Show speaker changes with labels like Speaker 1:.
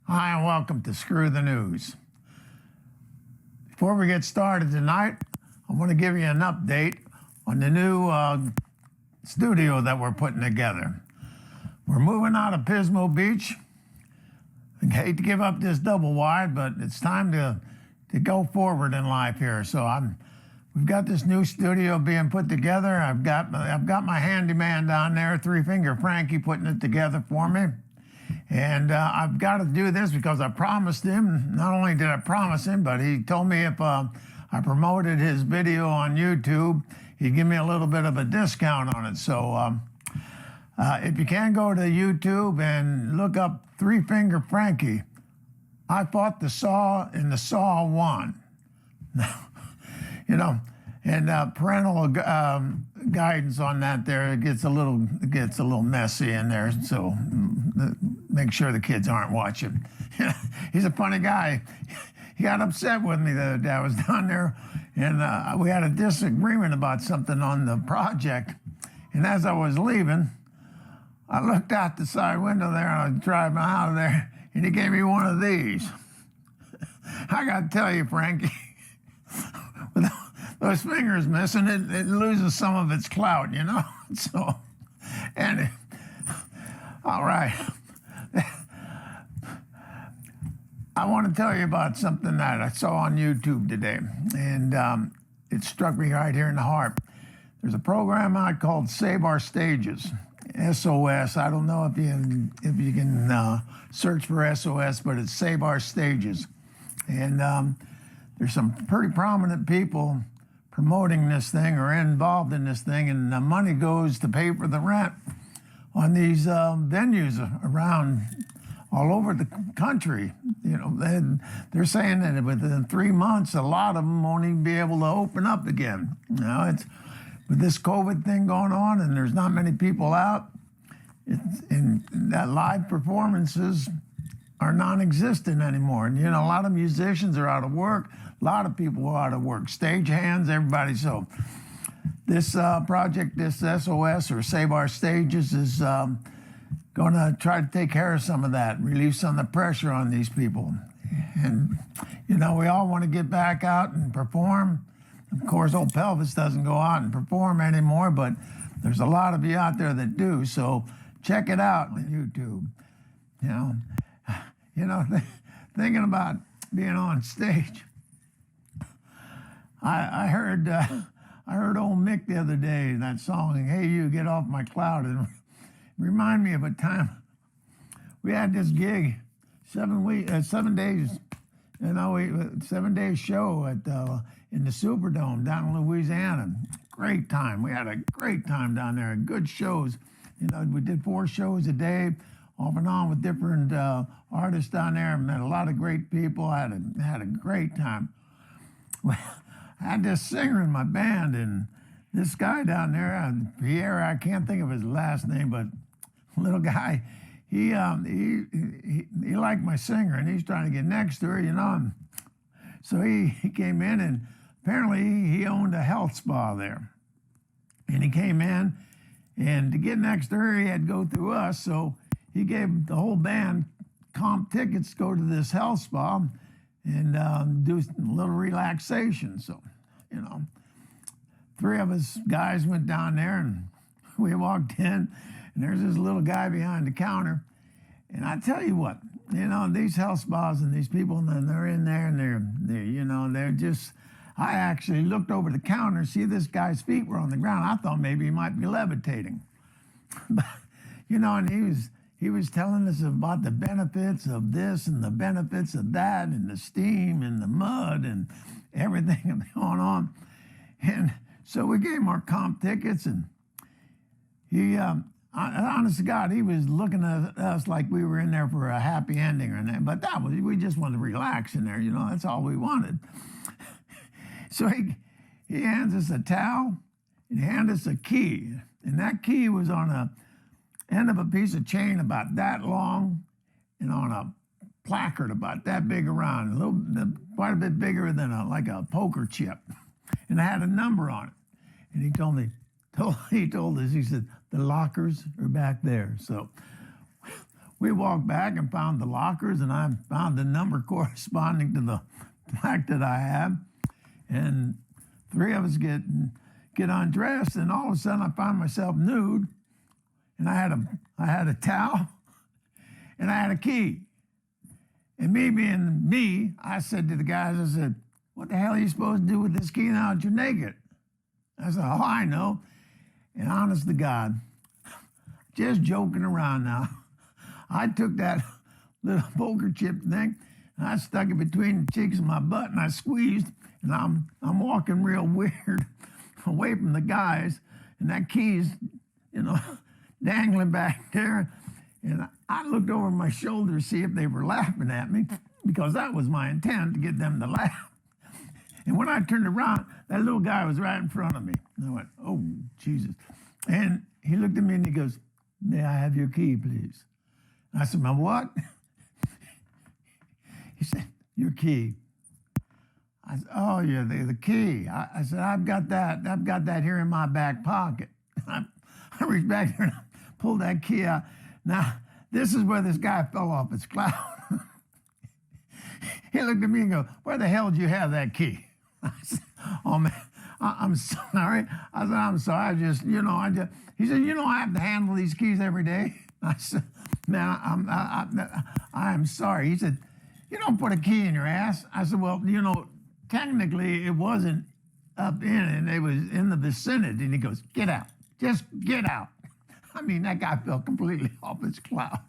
Speaker 1: Hi, and welcome to Screw the News. Before we get started tonight, I want to give you an update on the new studio that we're putting together. We're moving out of Pismo Beach. I hate to give up this double wide, but it's time to go forward in life here. So we've got this new studio being put together. I've got my handyman down there, Three Finger Frankie, putting it together for me. And I've got to do this because I promised him. Not only did I promise him, but he told me if I promoted his video on YouTube, he'd give me a little bit of a discount on it. So if you can go to YouTube and look up Three Finger Frankie, I fought the Saw and the Saw won. And parental guidance on that there, it gets a little messy in there. So make sure the kids aren't watching. He's a funny guy. He got upset with me the other day. I was down there, and we had a disagreement about something on the project. And as I was leaving, I looked out the side window there, and I was driving out of there, and he gave me one of these. I got to tell you, Frankie, with those fingers missing, it loses some of its clout, So, and all right. I want to tell you about something that I saw on YouTube today, and it struck me right here in the heart. There's a program out called Save Our Stages, SOS. I don't know if you can search for SOS, but it's Save Our Stages. And there's some pretty prominent people promoting this thing or involved in this thing, and the money goes to pay for the rent on these venues around all over the country. They're saying that within 3 months, a lot of them won't even be able to open up again. It's with this COVID thing going on, and there's not many people out, and that live performances are non-existent anymore. And a lot of musicians are out of work. A lot of people are out of work. Stage hands, everybody. So this project, this SOS or Save Our Stages, is going to try to take care of some of that, relieve some of the pressure on these people. And we all want to get back out and perform. Of course, old Pelvis doesn't go out and perform anymore, but there's a lot of you out there that do. So check it out on YouTube. Thinking about being on stage. I heard old Mick the other day, that song, "Hey You, Get Off My Cloud," and it reminded me of a time we had this gig, 7 days, 7-day show in the Superdome down in Louisiana. Great time. We had a great time down there. Good shows. We did 4 shows a day, off and on with different artists down there. Met a lot of great people. I had a great time. I had this singer in my band, and this guy down there, Pierre, I can't think of his last name, but little guy, he liked my singer, and he's trying to get next to her, And so he came in, and apparently he owned a health spa there. And he came in, and to get next to her, he had to go through us. So he gave the whole band comp tickets to go to this health spa and do a little relaxation. So, 3 of us guys went down there, and we walked in, and there's this little guy behind the counter. And I tell you what, these health spas and these people, and they're in there, and they're just, I actually looked over the counter and see this guy's feet were on the ground. I thought maybe he might be levitating. But, and he was telling us about the benefits of this and the benefits of that and the steam and the mud and everything going on. And so we gave him our comp tickets, and he, honest to God, he was looking at us like we were in there for a happy ending or anything. But we just wanted to relax in there, that's all we wanted. So he hands us a towel, and he handed us a key. And that key was on a end of a piece of chain about that long and on a placard about that big around, quite a bit bigger than like a poker chip. And it had a number on it. And he told us, he said, the lockers are back there. So we walked back and found the lockers, and I found the number corresponding to the plaque that I have. And three of us get undressed, and all of a sudden I find myself nude, and I had a towel, and I had a key. And me being me, I said to the guys, I said, "What the hell are you supposed to do with this key now that you're naked?" I said, "Oh, I know." And honest to God, just joking around now, I took that little poker chip thing and I stuck it between the cheeks of my butt and I squeezed, and I'm walking real weird away from the guys, and that key's, dangling back there. And I looked over my shoulder to see if they were laughing at me, because that was my intent, to get them to laugh. And when I turned around, that little guy was right in front of me. And I went, "Oh, Jesus." And he looked at me and he goes, "May I have your key, please?" And I said, "My what?" He said, "Your key." I said, "Oh, yeah, the key." I said, I've got that here in my back pocket." I reached back there and I pulled that key out. Now, this is where this guy fell off his cloud. He looked at me and goes, "Where the hell did you have that key?" I said, "Oh, man, I'm sorry." I said, "I'm sorry. He said, "I have to handle these keys every day." I said, "Man, I am sorry." He said, "You don't put a key in your ass." I said, "Well, technically it wasn't up in it. It was in the vicinity." And he goes, "Get out. Just get out." I mean, that guy fell completely off his cloud.